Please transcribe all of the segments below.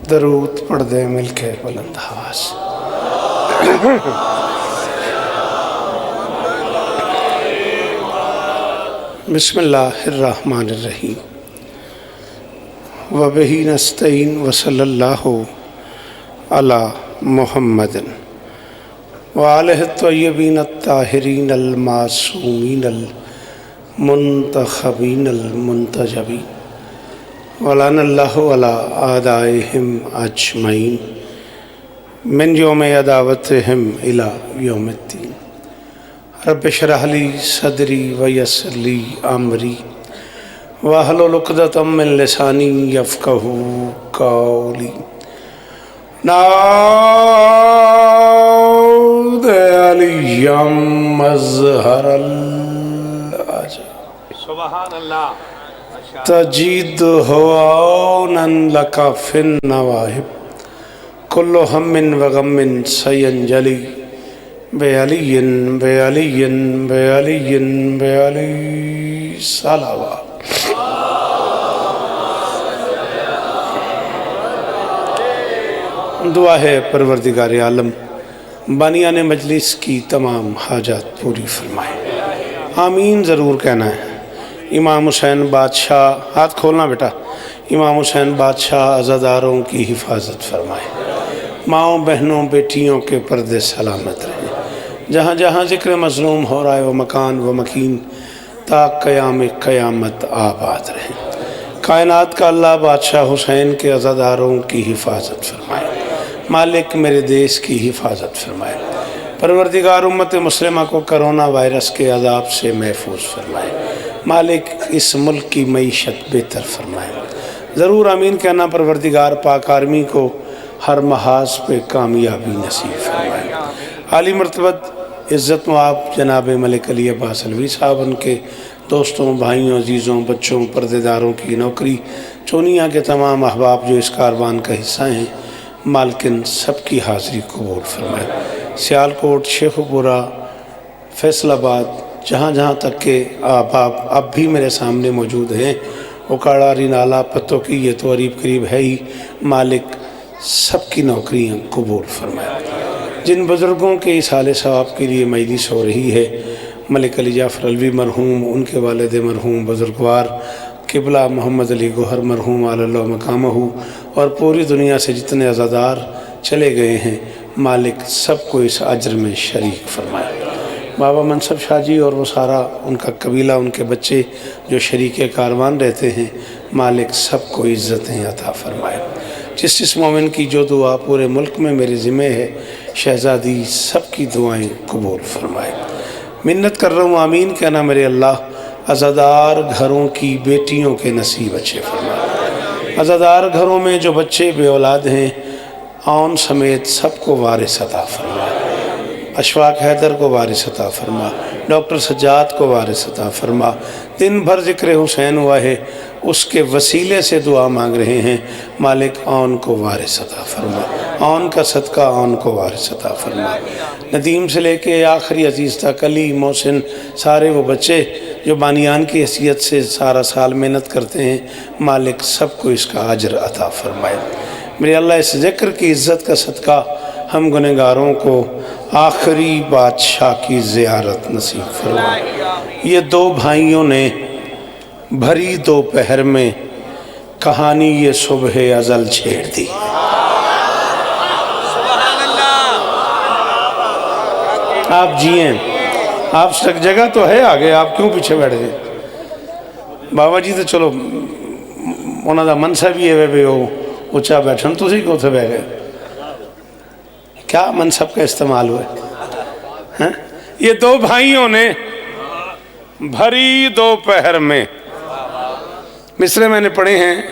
दरूद पढ़ दे मिलके बुलंद आवाज। बिस्मिल्लाहिर्रहमानिर्रहीम व बिही नस्तईन व सल्लल्लाहु अला मुहम्मदिन व आलिहि त्वय्यबीन अत्ताहिरीन अल मासूमीन अल मुंतखबीन अल मुंतजबीन वलानल्लाहु अला आदाइहिम अजमईन मिन यौम अदावतिहिम इला यौमिद्दीन। रब्बि इश्रह ली सदरी व यस्सिर ली अमरी वहलुल उक़दतम मिन लिसानी यफ़क़हू क़ौली। नाऊद अलियम मज़हरल अजब सुभान अल्लाह तजीद हुआनन लका फिन नवाहिब कुल्लु हम्मिन व गम्मिन सयंजली बेअलियन बेअलियन बेअलियन बेअली सलावा। दुआ है परवरदिगार आलम बानियाने मजलिस की तमाम हाजात पूरी फरमाए। आमीन ज़रूर कहना है। इमाम हुसैन बादशाह, हाथ खोलना बेटा, इमाम हुसैन बादशाह अज़ादारों की हिफाजत फरमाए। माँओं बहनों बेटियों के पर्दे सलामत रहें। जहाँ जहाँ ज़िक्र मज़लूम हो रहा है वो मकान व मकीन ता क़याम क़यामत आबाद रहें। कायनात का अल्लाह बादशाह हुसैन के अज़ादारों की हिफाजत फरमाए। मालिक मेरे देश की हिफाजत फरमाए। परवरदिगार उम्मत मुस्लिमा को करोना वायरस के अज़ाब से महफूज फरमाए। मालिक इस मुल्क की मईशत बेहतर फरमाए। ज़रूर आमीन कहना। परवरदिगार पाक आर्मी को हर महाज पे कामयाबी नसीब फरमाए। आली मर्तबत इज़्ज़त मुआब जनाब मलिक अली अब्बास अलवी साहब, उनके दोस्तों भाइयों अजीज़ों बच्चों पर्देदारों की नौकरी, चोनिया के तमाम अहबाब जो इस कारवान का हिस्सा हैं, मालकिन सबकी हाज़िरी कबूल फरमाए। सियालकोट, शेखुपुरा, फैसलाबाद, जहाँ जहाँ तक के अहबाब अब भी मेरे सामने मौजूद हैं, उकाड़ा रिनाला पत्तों की ये तो करीब करीब है ही, मालिक सबकी नौकरियाँ कबूल फरमाए। जिन बुज़ुर्गों के इस हाल सवाब के लिए मजलिस हो रही है, मलिक अली जाफ़र अलवी मरहूम, उनके वालिद मरहूम बुज़ुर्गवार किबला मोहम्मद अली गोहर मरहूम अल्लाह मकामहू, और पूरी दुनिया से जितने अज़ादार चले गए हैं, मालिक सबको इस अजर में शरीक फरमाए। बाबा मनसब शाह जी और वो सारा उनका कबीला, उनके बच्चे जो शरीक कारवान रहते हैं, मालिक सबको इज़्ज़तें अता फ़रमाए। जिस मोमिन की जो दुआ पूरे मुल्क में मेरे ज़िम्मे है, शहज़ादी सबकी दुआएं कबूल फरमाए। मिन्नत कर रहा हूँ, आमीन कहना मेरे अल्लाह। अज़ादार घरों की बेटियों के नसीब अच्छे फरमाए। अज़ादार घरों में जो बच्चे बे औलाद हैं, आउन समेत सबको वारिस अता फरमाए। अशफाक हैदर को वारिस अता फरमा, डॉक्टर सज्जाद को वारिस अता फरमा। दिन भर ज़िक्र हुसैन हुआ है, उसके वसीले से दुआ मांग रहे हैं, मालिक आउन को वारिस अता फरमा। आउन का सदका आउन को वारिस अता फरमा। नदीम से लेके आखिरी अजीज़ तक, अली मोहसिन, सारे वो बच्चे जो बानियान की हैसियत से सारा साल मेहनत करते हैं, मालिक सबको इसका अजर अता फरमाए। मेरे अल्लाह इस ज़िक्र की इज़्ज़त का सदका हम गुनहगारों को आखिरी बादशाह की ज़ियारत नसीब फरमाए। ये दो भाइयों ने भरी दोपहर में कहानी ये सुबह अज़ल छेड़ दी। आप जिए, आप सब जगह तो है आगे, आप क्यों पीछे बैठ गए? बाबा जी तो चलो उन्हों का मनसा भी है वे वो उच्चा बैठन, तुम क्यों थे बह गए? क्या मनसब का इस्तेमाल हुआ है? ये दो भाइयों ने भरी दोपहर में, मिसरे मैंने पढ़े हैं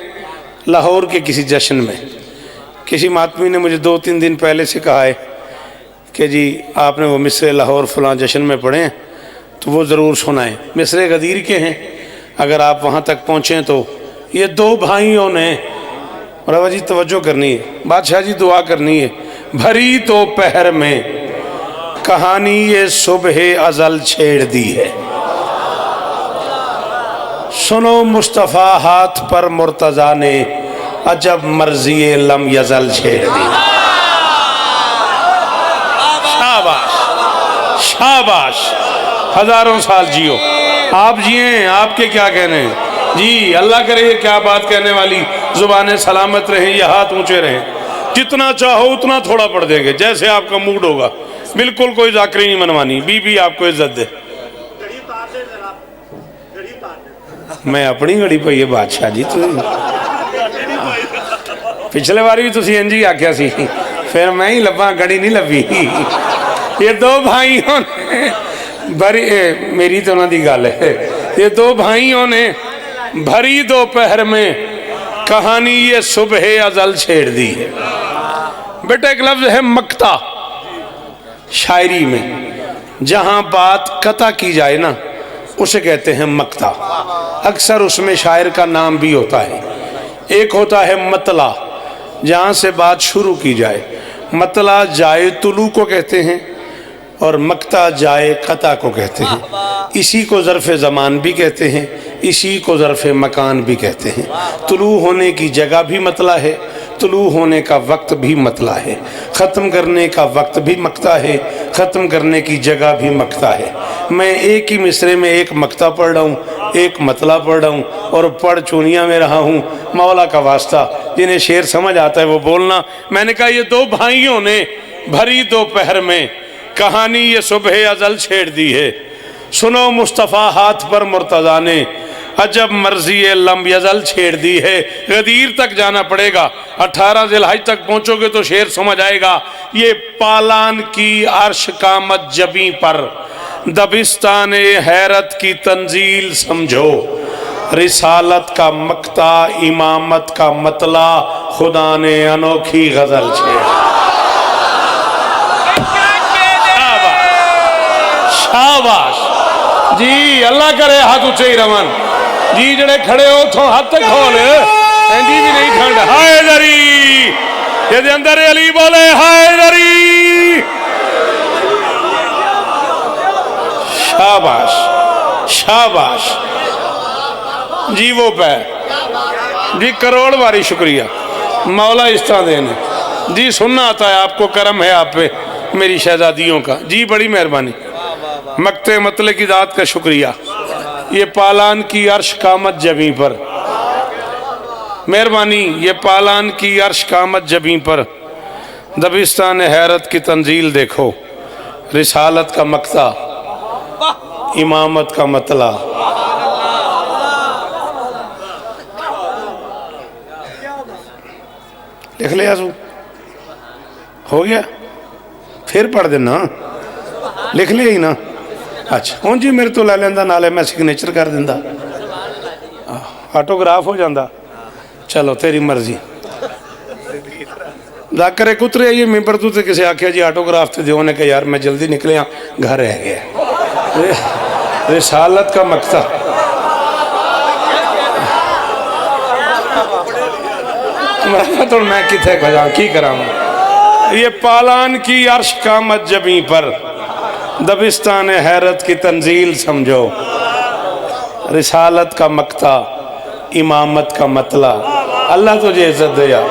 लाहौर के किसी जश्न में। किसी मातमी ने मुझे 2-3 दिन पहले से कहा है कि जी आपने वो मिसरे लाहौर फलां जश्न में पढ़े हैं तो वो ज़रूर सुनाएं। मिसरे गदीर के हैं, अगर आप वहाँ तक पहुँचें तो ये दो भाइयों ने, रवा जी तवज्जो करनी है, बादशाह जी दुआ करनी है। भरी दोपहर में कहानी ये सुबह अज़ल छेड़ दी है। सुनो मुस्तफ़ा हाथ पर मुर्तज़ा ने अजब मर्जी लम यजल छेड़ दी। शाबाश शाबाश, हजारों साल जियो, आप जिए, आपके क्या कहने हैं जी। अल्लाह करे ये क्या बात कहने वाली, जुबानें सलामत रहें, ये हाथ ऊंचे रहें, जितना चाहो उतना थोड़ा पढ़ देंगे, जैसे आपका मूड होगा। बिल्कुल कोई जाकरी नहीं मनवानी, बीबी आपको इज्जत दे। मैं अपनी घड़ी पई है बादशाह जी, पिछले बार भी तुसी इंज ही आख्या सी, फिर मैं ही लब्बा, घड़ी नहीं लभी। ये दो भाइयों ने भरी, मेरी तो उन्होंने गल है, ये दो भाइयों ने भरी दोपहर में कहानी ये सुबह अजल छेड़ दी है। बेटा एक लफ्ज है मक्ता, शायरी में जहां बात कता की जाए ना उसे कहते हैं मक्ता। अक्सर उसमें शायर का नाम भी होता है। एक होता है मतला, जहां से बात शुरू की जाए, मतला जाए तुलू को कहते हैं और मक्ता जाए कता को कहते हैं। इसी को ज़र्फ़ ज़मान भी कहते हैं, इसी को ज़र्फ़ मकान भी कहते हैं। तुलू होने की जगह भी मतला है, तुलू होने का वक्त भी मतला है, ख़त्म करने का वक्त भी मक्ता है, ख़त्म करने की जगह भी मक्ता है। मैं एक ही मिसरे में एक मक्ता पढ़ रहा हूँ, एक मतला पढ़ रहा हूँ और पढ़ चुनिया में रहा हूँ। मौला का वास्ता, जिन्हें शेर समझ आता है वो बोलना। मैंने कहा ये दो भाइयों ने भरी दोपहर में कहानी ये सुबह अजल छेड़ दी है। सुनो मुस्तफ़ा हाथ पर मुर्तज़ा ने अजब मर्जी लम यजल छेड़ दी है। गदीर तक जाना पड़ेगा, 18 ज़िलहज तक पहुंचोगे तो शेर समझ आएगा। ये पालान की अर्श कामत जबी पर दबिस्तान हैरत की तंजील समझो। रिसालत का मक्ता इमामत का मतला खुदा ने अनोखी गजल छेड़ा। शाबाश जी, अल्लाह करे हाथ ऊंचे ही रवन जी। जड़े खड़े हो तो हाथ तक खोल, इंजी भी नहीं ठंड। हाय दरी ये अंदर अली बोले हाय दरी। शाबाश शाबाश जी, वो पै जी, करोड़ बारी शुक्रिया मौला इस तरह देने जी। सुनना आता है आपको, करम है आप पे मेरी शहजादियों का जी, बड़ी मेहरबानी। मक्ते मतले की दात का शुक्रिया। ये पालान की अर्श कामत जबी पर, मेहरबानी। ये पालान की अर्श कामत जबी पर दबिस्तान हैरत की तंजील देखो। रिसालत का मक्ता इमामत का मतला। लिख लिया तू, हो गया, फिर पढ़ देना, लिख लिया ही ना। अच्छा हूँ जी, मेरे तो लै लेंदा, नाले मैं सिग्नेचर कर दिंदा, ऑटोग्राफ हो जाता। चलो तेरी मर्जी। जाकर उतरे आइए मैंबर तू तो किसी आख्या जी ऑटोग्राफ तो दो, ने कहा यार मैं जल्दी निकले घर रह गया। रिसालत का मक्ता तो मैं किथे खजा की करा। ये पालान की अर्श कामत जबी पर दबिस्तान हैरत की तंजील समझो। रिसालत का मक्ता इमामत का मतला। अल्लाह तुझे इज्जत दे यार,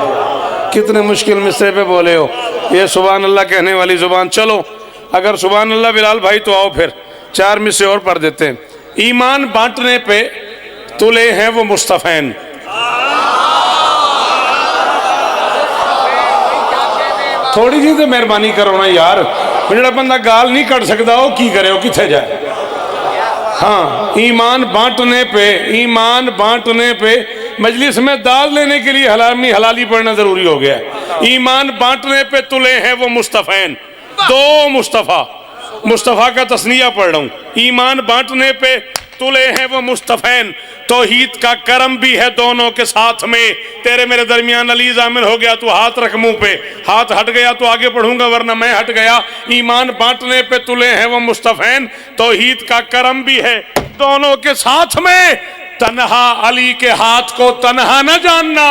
कितने मुश्किल मिसरे पे बोले हो। ये सुभान अल्लाह कहने वाली जुबान। चलो अगर सुभान अल्लाह बिलाल भाई तो आओ फिर 4 मिसरे और पढ़ देते हैं। ईमान बांटने पे तुले हैं वो मुस्तफ़ैन। थोड़ी जी तो मेहरबानी करो ना यार, जो बंदा गाल नहीं कट सकता वो की करे, वो किथे जाए। हाँ, ईमान बांटने पे मजलिस में दाल लेने के लिए हलाली पढ़ना जरूरी हो गया है। ईमान बांटने पे तुले हैं वो मुस्तफ़ैन। दो मुस्तफ़ा का तस्निया पढ़ रहा हूँ। ईमान बांटने पे तुले हैं वो मुस्तफ़ैन, तौहीद का करम भी है दोनों के साथ में। तेरे मेरे दरमियान अली जामिल हो गया, तू हाथ रख मुंह पे। हाथ हट गया तो आगे पढ़ूंगा वरना मैं हट गया। ईमान बांटने पे तुले हैं वो मुस्तफ़ैन, तौहीद का करम भी है दोनों के साथ में। तन्हा अली के हाथ को तन्हा न जानना,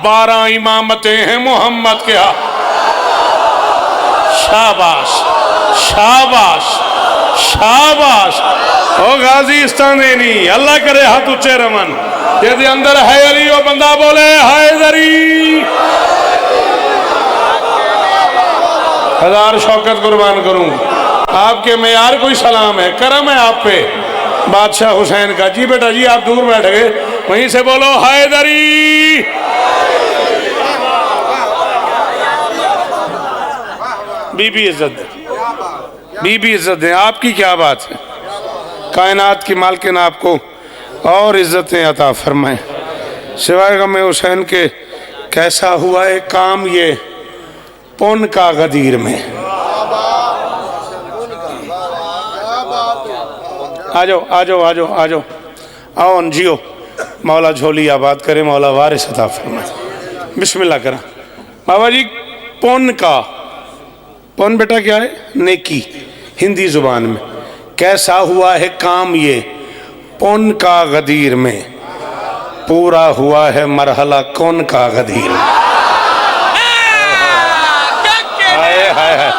12 इमामतें हैं मोहम्मद के हाथ। शाबाश शाबाश शाबाश। ओ गाजी इस्तानी, अल्लाह करे हाथ ऊंचे रमन। यदि अंदर है अली वो बंदा बोले हाय दरी। हजार शौकत कुर्बान करूं। आपके मेयार कोई सलाम है, करम है आप पे बादशाह हुसैन का। जी बेटा जी आप दूर बैठ गए, वहीं से बोलो हैदरी। बीबी इज्जत दे, बीबी इज्जत दे, आपकी क्या बात है। कायनात की मालकिन आपको और इज्जतें अता फरमाए। सिवाय गम हुसैन के कैसा हुआ है काम ये पुन का गदीर में। आ जाओ आ जाओ आ जाओ आ जाओ, आओ जियो, मौला झोली आबाद करे, मौला वारिस अता फरमाए। बिस्मिल्लाह करा बाबा जी। पुन का, पुन बेटा क्या है? नेकी, हिंदी जुबान में। कैसा हुआ है काम ये पुन का गदीर में, पूरा हुआ है मरहला कौन का गदीर में। हाय हाय हाय,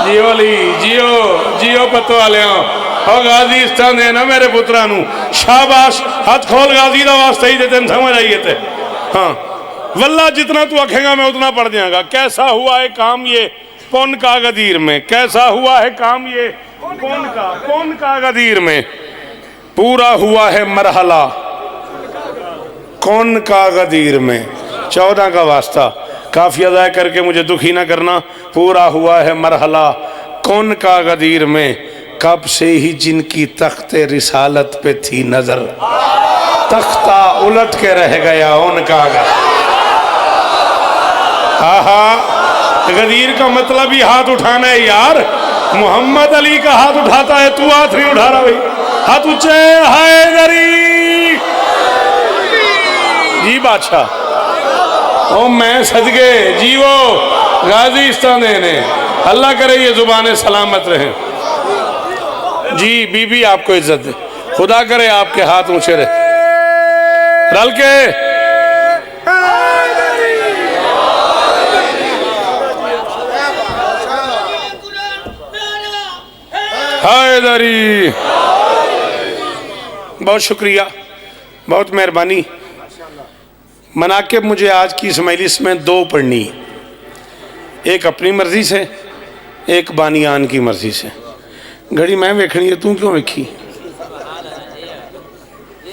जियो ली जियो जियो पतो वाले और गाजी स्थान देना मेरे पुत्रा नू शाबाश। हाथ खोल गाजी का वास्ता ही तेन समझ आइए थे। हाँ वल्ला जितना तू आखेगा मैं उतना पढ़ जाऊंगा। कैसा हुआ है काम ये पुन का गदीर में, कैसा हुआ है काम ये पुन का गदीर में, पूरा हुआ है मरहला कौन का गदीर में। 14 का वास्ता काफी अदा करके मुझे दुखी ना करना। पूरा हुआ है मरहला कौन का गदीर में, कब से ही जिनकी तख्ते रिसालत पे थी नजर, तख्ता उलट के रह गया उनका। गदीर का मतलब ही हाथ उठाना है यार। मोहम्मद अली का हाथ उठाता है, तू हाथ नहीं उठा रहा भाई। हाथ ऊंचे, हैदरी जी बादशाह। ओ मैं सदके जीवो गाजी इस्तान देने, अल्लाह करे ये जुबानें सलामत रहें। जी बीबी आपको इज्जत दे, खुदा करे आपके हाथ ऊंचे रहे। रल के हैदरी। बहुत शुक्रिया, बहुत मेहरबानी। मनाकिब मुझे आज की इस मजलिस में 2 पढ़नी, एक अपनी मर्जी से, एक बानियान की मर्जी से। घड़ी मैं वेखनी है, तू क्यों वेखी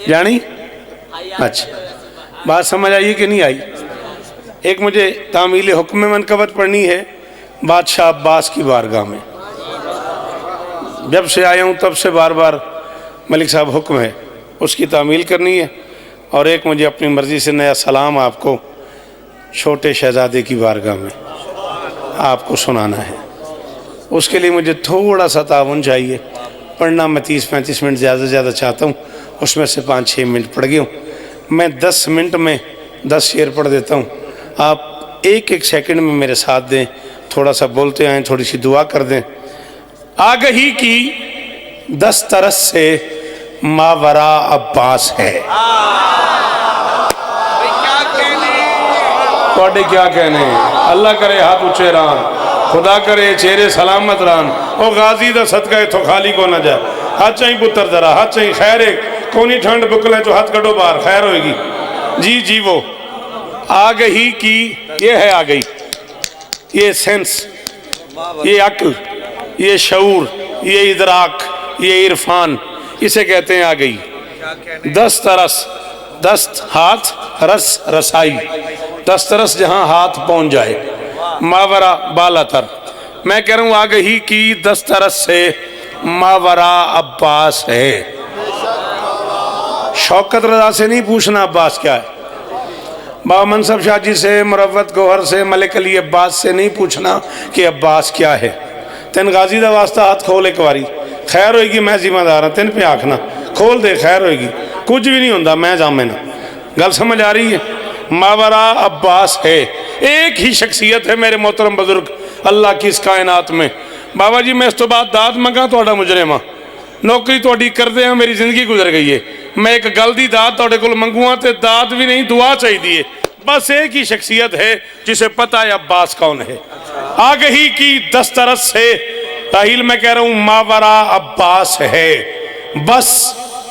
जानी? अच्छा बात समझ आई कि नहीं आई? एक मुझे तामील हुक्म मनकबत पढ़नी है बादशाह अब्बास की बारगाह में। जब से आया हूँ तब से बार बार मलिक साहब हुक्म है, उसकी तामील करनी है। और एक मुझे अपनी मर्ज़ी से नया सलाम आपको छोटे शहज़ादे की बारगाह में आपको सुनाना है। उसके लिए मुझे थोड़ा सा ताउन चाहिए। पढ़ना मैं 30-35 मिनट ज़्यादा से ज़्यादा चाहता हूँ, उसमें से 5-6 मिनट पढ़ गया हूँ। मैं 10 मिनट में 10 शेर पढ़ देता हूँ। आप एक एक सेकंड में मेरे साथ दें, थोड़ा सा बोलते आएँ, थोड़ी सी दुआ कर दें। आगही की 10 तरस से मावरा अब्बास है। थोड़े क्या कहने, अल्लाह करे हाथ ऊंचे रहन, खुदा करे चेहरे सलामत रहन। ओ गाजी दा सदका इथों खाली को ना जाए। हाथ चाहिए पुत्र जरा, हाथ चाहिए खैर है, कोनी ठंड बुकले तो हाथ कटो बाहर, खैर होगी। जी जी वो आ गई की, ये है आ गई, ये सेंस, ये अक्ल, ये शऊर, ये इदराक, ये इरफान, इसे कहते हैं आ गई। 10 तरस, 10 हाथ, रस रसाई, 10 तरस जहां हाथ पहुंच जाए, मावरा बालातर। मैं कह रहा हूं आ गई की 10 तरस से मावरा अब्बास है। शौकत रजा से नहीं पूछना अब्बास क्या है, बाबा मनसब शाह जी से, मुरव्वत गौहर से, मलिक अली अब्बास से नहीं पूछना कि अब्बास क्या है। तेन गाजी दा वास्ता हाथ खोल एक बारी, खैर होएगी, मैं जिम्मेदार हाँ, तेन पे आखना खोल दे, खैर होएगी, कुछ भी नहीं होता, मैं जामे ना। गल समझ आ रही है? मावरा अब्बास है, एक ही शख्सियत है मेरे मोहतरम बुजुर्ग अल्लाह की इस कायनात में। बाबा जी मैं इस तो बाद दाद मंगा थोड़ा मुजरिमा, नौकरी थोड़ी करते हैं, मेरी जिंदगी गुजर गई है। मैं एक गल दी दाद थोड़े को मंगूँ तो दाद भी नहीं, दुआ चाहिए। बस एक ही शख्सियत है जिसे पता है अब्बास कौन है। आ गई की 10 तरस से ताहिल मैं कह रहा हूँ मावरा अब्बास है। बस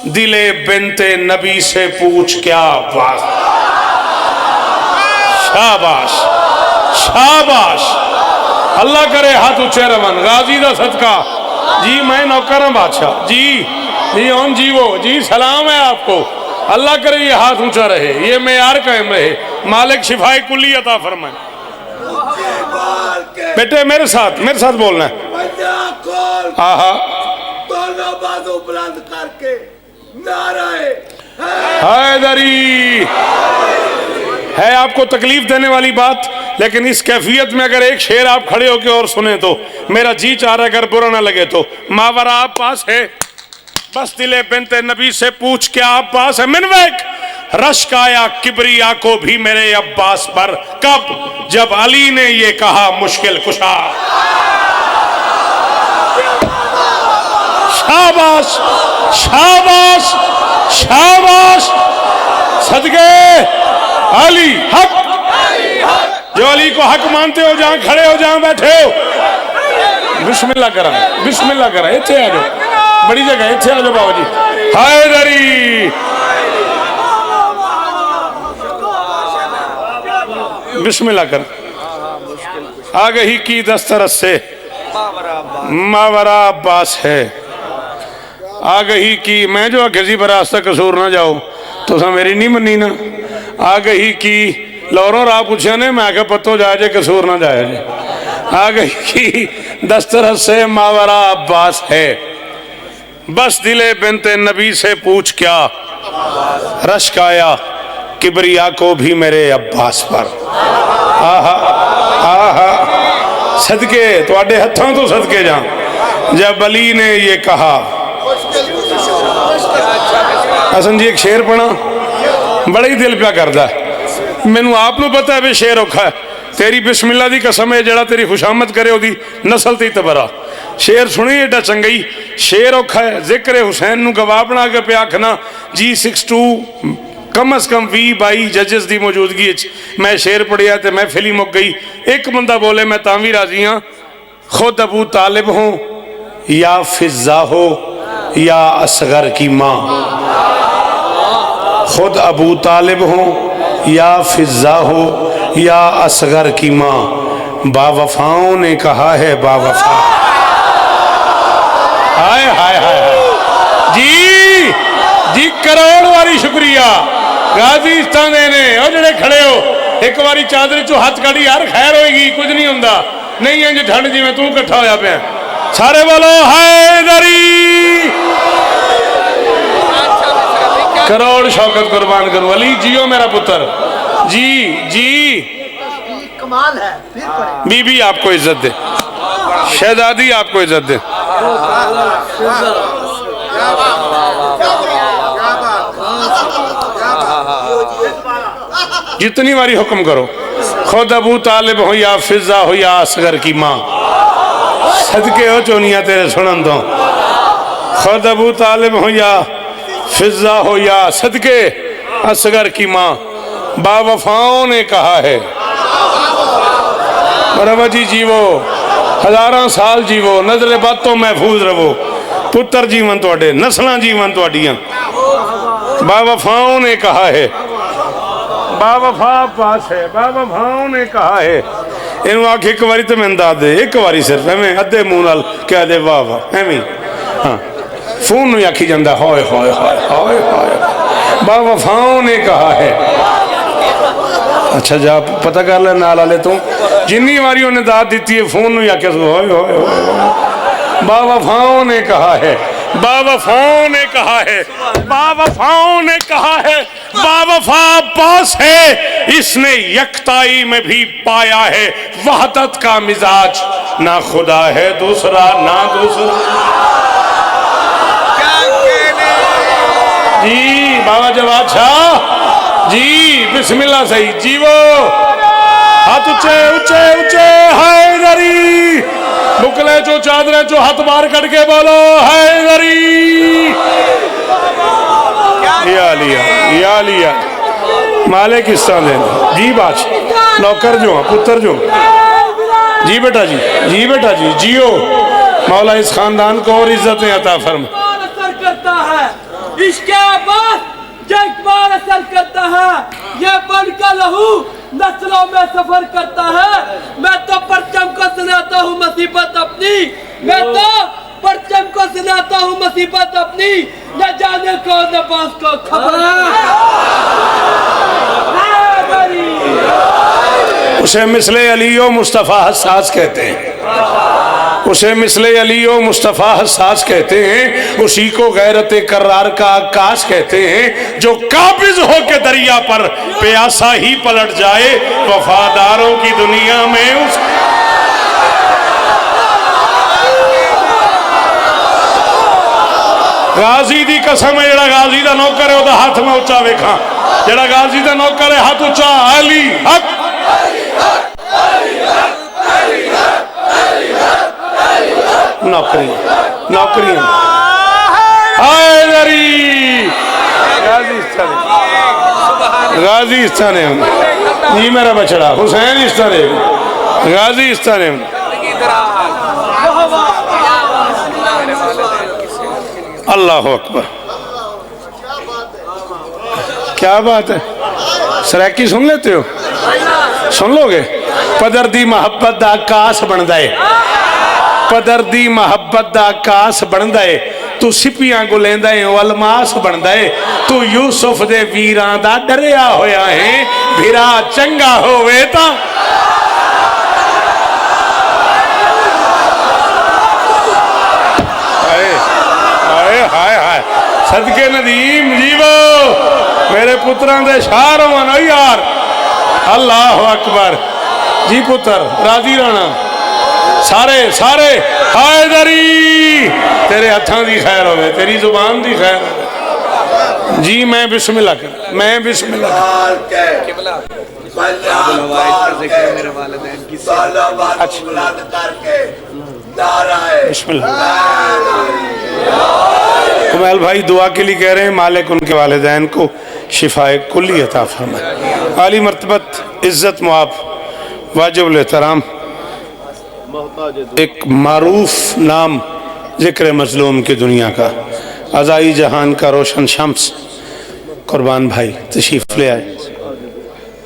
दिले बिनते नबी से पूछ क्या अब्बास। शाबाश शाबाश, अल्लाह करे हाथ उच्चे रवन गाजी दा सदका जी। मैं नौकर हूं बादशाह जी। जी ओन जीवो जी, सलाम है आपको। अल्लाह करे ये हाथ ऊंचा रहे, ये मेयार कायम रहे। मालिक शिफाई कुल्ली अता फरमाए। बेटे मेरे साथ बोलना है। आहा दोनों बाजू बुलंद करके नाराए हैदरी है। आपको तकलीफ देने वाली बात, लेकिन इस कैफियत में अगर एक शेर आप खड़े होकर और सुने तो मेरा जी चाह रहा है, अगर बुरा ना लगे तो। मावरा आप पास है, बस दिले बिनते नबी से पूछ क्या आप पास है। मिनवेक रश्क आया किबरिया को भी मेरे अब्बास पर, कब जब अली ने ये कहा मुश्किल कुशा। शाबाश शाबाश शाबाश, सदके अली हक। जो अली को हक मानते हो, जहां खड़े हो जहां बैठे हो, बिस्मिल्लाह करा, बिस्मिल्लाह करा। इत्थे आ जाओ, बड़ी जगह इत्थे आ जाओ बाबा जी। हैदरी बिस्मिल्लाह कर। आ गई की दस्तरस से मावरा अब्बास है। आ गई की मैं जो आखिर पर रास्ता कसूर ना जाओ तो मेरी नहीं मनी ना। आ गई की लौरों राह पूछे ने, मैं आके पत्तो जाए जे कसूर ना जाए जे। आ गई की दस्तरस से मावरा अब्बास है, बस दिले बिनते नबी से पूछ क्या। रश्क आया किबरिया को भी मेरे अब्बास पर। आहा आहा सदके तुहाडे हथों तो सदके जा। जब अली ने ये कहा, हसन जी एक शेर पढ़ा, बड़ा ही दिल प्या करता है। मैनू आप नू पता है भी शेर औखा है। तेरी बिस्मिल्लाह दी कसम है, जड़ा तेरी खुशामद करे ओदी नस्ल ती तबरा। शेर सुनी एडा चंगई, शेर औखा है। जिक्र हुसैन नू गवाह बना के पे आखना G62 कम अज कम 20-22 जजेस की मौजूदगी मैं शेर पढ़िया तो मैं फिल्म मुक गई। एक बंदा बोले मैं तां भी राजी हाँ, खुद अबू तालिब हो या फिजा हो या असगर की माँ। खुद अबू तालिब हो या फिजा हो या असगर की माँ, बावफाओं ने कहा है बावफा। हाय हाय हाय जी जी, करोड़ वारी शुक्रिया गाजीस्तान ने। और जड़े खड़े हो एक बारी चादर चो हाथ काढ़ी यार, खैर होएगी, कुछ नहीं होंदा। नहीं इंज ठंड जिवें तू कट्ठा होया पिया। सारे बोलो हैदरी। करोड़ शौकत कुर्बान करूं। अली जियो मेरा पुत्र जी जी। कमाल है। बीबी आपको इज्जत दे, शहजादी आपको इज्जत दे। जितनी बारी हुक्म करो, खुद अबू तालिब हो या फिजा हो या असगर की माँ, सदके हो चोनिया तेरे सुनन तो। खुद अबू तालिब हो या फिजा हो या सदके असगर की माँ, बावफाओं ने कहा है। रवा जी जीवो, हजारों साल जीवो, नजर बद तो महफूज रवो। पुत्र जीवन थोड़े, नस्लां जीवन थोड़ियां। बावफाओं ने कहा है, बावफा पास है, बावफाओं ने कहा है। इन आख एक बारी तो मैं दस दे, एक बारी सिर्फ एवं अद्धे मुंह नाल कह दे वाह वाह एवं। हाँ फोन में आखी जाता हाय हाय हाय हाय हाय। बावफाओं ने कहा है। अच्छा जा पता कर ले नाल वाले तू, जिन्नी बारी उन्हें दात दी है फोन में आख्या हाय हाय हाय। बावफाओं ने कहा है, बावफाओं ने कहा है, बावफाओं ने कहा है। बावफा पास है, इसने यकताई में भी पाया है वहदत का मिजाज। ना खुदा है दूसरा ना दूसरा। जी बाबा जवाब शाह जी, बिस्मिल्लाह सही जीवो। हाथ ऊंचे ऊंचे ऊंचे हैदरी। बुकले चो चादरे चो हाथ बाहर करके बोलो हैदरी। या लिया या लिया मालिक किस्सा दे जी। बादशाह नौकर जो पुत्र जो जी बेटा जी, जी बेटा जी जियो। मौला इस खानदान को और इज्जतें अता फरमा। असर करता है इसके बाद जज्बार असर करता है। यह बन का लहू नस्लों में सफर करता है। मैं तो परचम को सुनाता हूँ मुसीबत अपनी, मैं तो परचम को सुनाता हूँ मुसीबत अपनी, न जाने कौन अब्बास को खबर। उसे मिसले अलीओ मुस्तफ़ा हसास कहते हैं, उसे मिसले अलीओ मुस्तफ़ा हसास कहते हैं, उसी को गैरत करार का आकाश कहते हैं, जो काबिज हो के दरिया पर प्यासा ही पलट जाए, वफादारों की दुनिया में उस गाजी दी कसम है, जड़ा गाजी दा नौकर है, ओदा हाथ में उच्चा वेखा, जड़ा गाजी दा नौकर है हाथ उच्चा, अली हक नौकरी नौकरी गाजी इस्तान जी मेरा बछड़ा हुसैन इस्तान गाजी इस्तान। अल्लाह अकबर, क्या बात है। सराकी सुन लेते हो? सुन लोगे? पदर दी मोहब्बत दा आकाश बनदा है, पदर दी मोहब्बत दा आकाश बनदा है, तू सिपियां को लेंदा है, अलमास बनदा है, तू यूसुफ दे वीरां दा डरिया होया है, भिरा चंगा होवे तां हाय हाय सदके नदीम जीवो मेरे पुत्रां दे शार होवन यार। अल्लाह अकबर जी पुत्र राजी रहना सारे सारे। हैदरी तेरे हथां दी खैर होवे, तेरी जुबान दी खैर होवे जी। मैं बिस्मिल्लाह कर, मैं बिस्मिल्लाह कमाल भाई दुआ के लिए कह रहे हैं, मालिक उनके वालिदैन को शिफाए कुल्ली अता फरमाए। आली मर्तबत इज्जत मुआब वाजिब एहतराम एक मारूफ नाम जिक्र मजलूम की दुनिया का, अज़ाई जहान का रोशन शम्स कुर्बान भाई तशरीफ ले आए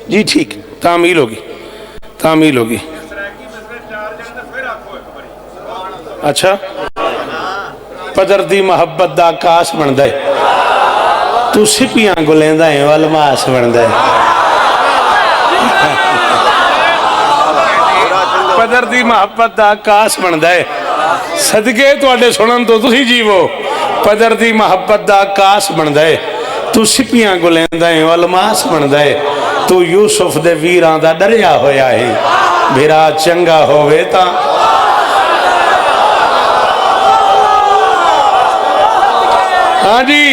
जी। ठीक तामील होगी, तामील होगी। अच्छा पदर दी मोहब्बत दा आकाश बनदा है, तू सिपियां को लेंदा है, अलमास बनदा है। पदर दी मोहब्बत दा आकाश बनदा है, सदके तुहाडे सुनन तो तुसी जीवो। पदर दी मोहब्बत दा आकाश बनदा है, तू सिपियां को लेंदा है, अलमास बनदा है, तू यूसुफ दे वीरां दा डरिया होया है, भिरा चंगा होवे तां हाँ जी।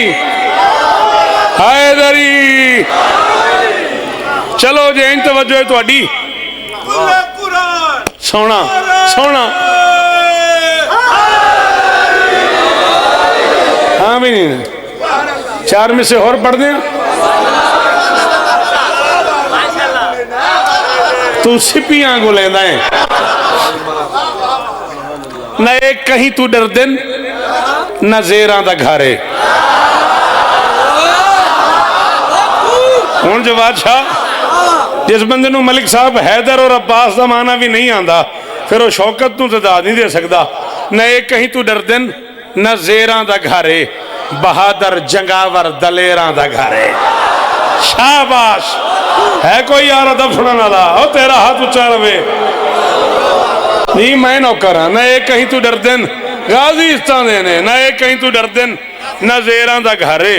हैदरी चलो जे इन तवज्जो है तुहाडी, सोना सोना हाँ भी नहीं, चार में से और पढ़ दें। तू सिपियां को लेंदा है न एक कहीं तू डर दिन न जेरां दा घारे। हुण जो बादशाह जिस बंदे नूं मलिक साहब हैदर और अब्बास का माना भी नहीं आता, फिर वो शौकत तू दाद नहीं दे सकता। न एक कहीं तू डर दिन न जेरां दा घारे, बहादुर जंगावर दलेरां दा घारे। शाबाश है कोई यार अदब सुनने वाला? ओ तेरा हाथ उच्चा रवे नहीं, मैं नौकर हाँ। न एक कहीं तू डर दिन गाजी इस्तान देने, न एक कहीं तू डर दिन न जेरां दा घारे,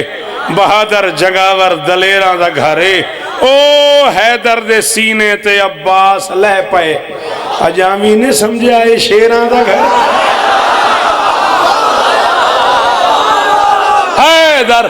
बहादुर जगावर दलेरां दा घारे। ओ हैदर दे सीने ते अब्बास लह पे, अजामी ने समझा ये शेरां दा घर। हैदर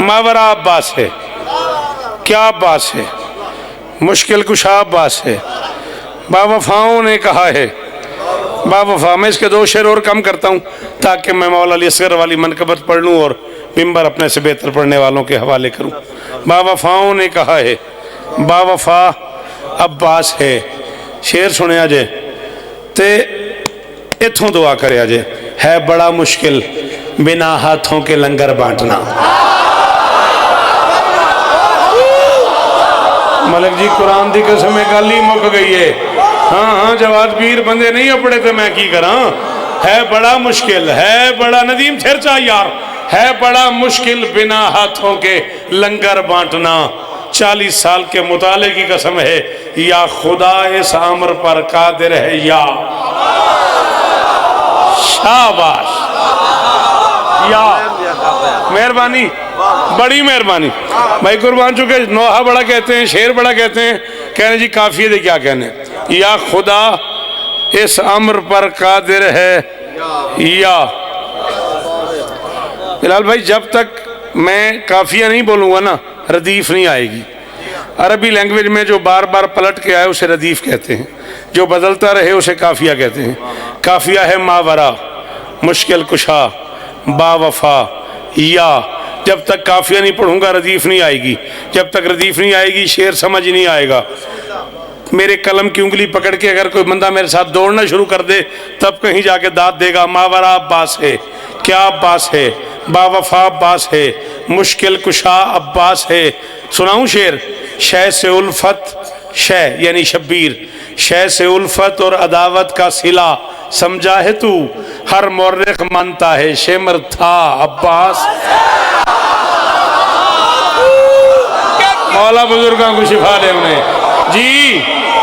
मावरा अब्बास है, क्या अब्बास है, मुश्किल कुशा अब्बास है। बावफाओं ने कहा है, बावफा मैं इसके दो शेर और कम करता हूँ ताकि मैं मौला अली असगर वाली मनकबत पढ़ लूँ और मिंबर अपने से बेहतर पढ़ने वालों के हवाले करूं। बावफाओं ने कहा है, बावफा अब्बास है। शेर सुनिया जे ते इथों दुआ करे जे, है बड़ा मुश्किल बिना हाथों के लंगर बांटना। मलिक जी कुरान की कसम गल ही मुक गई है। हाँ हाँ जवाद पीर बंदे नहीं अपने तो मैं की करा। है बड़ा मुश्किल, है बड़ा नदीम थिर चा यार, है बड़ा मुश्किल बिना हाथों के लंगर बांटना। 40 साल के मुताले की कसम है, या खुदा इस अमर पर कादिर है या। शाबाश या, मेहरबानी, बड़ी मेहरबानी भाई कुर्बान। चुके नोहा बड़ा कहते हैं, शेर बड़ा कहते हैं, कहने जी काफिये दे क्या कहने, या खुदा इस अम्र पर कादिर है या। बिलाल भाई जब तक मैं काफिया नहीं बोलूँगा ना, रदीफ नहीं आएगी। अरबी लैंग्वेज में जो बार बार पलट के आए उसे रदीफ कहते हैं, जो बदलता रहे उसे काफिया कहते हैं। काफिया है मावरा, मुश्किल कुशा, बावफा या। जब तक काफिया नहीं पढ़ूंगा रदीफ नहीं आएगी, जब तक रदीफ नहीं आएगी शेर समझ नहीं आएगा। मेरे कलम की उंगली पकड़ के अगर कोई बंदा मेरे साथ दौड़ना शुरू कर दे तब कहीं जाके दाद देगा। मावरा अब्बास है, क्या अब्बास है, बावफा अब्बास है, मुश्किल कुशा अब्बास है। सुनाऊं शेर, शह से उल्फत, शह यानी शब्बीर, शह से उल्फत और अदावत का सिला समझा है तू, हर मोर्रिख मानता है शेमर था अब्बास। मौला बुजुर्गों को शिफा दे उन्हें। जी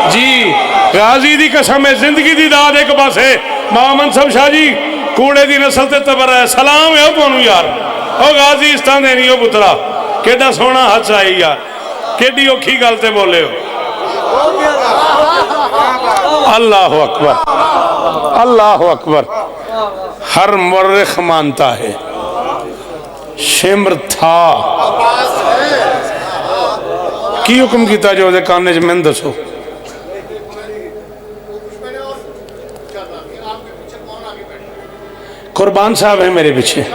जी गाजी दी कसम है, जिंदगी दी दाद एक पास है। मोहम्मद सब शाह जी कूड़े दी नस्ल ते तबर है, सलाम है तुहानू यार। ओ गाजी इस तरह देनी हो पुत्रा, केडा सोहना हथ आई यार, केडी औखी गल ते बोले हो। अल्लाह अकबर, अल्लाह अकबर। हर मुर्रिख मानता है शिमर था। की हुक्म किया जो दे काने च मैनू दसो। कुर्बान साहब है मेरे पीछे,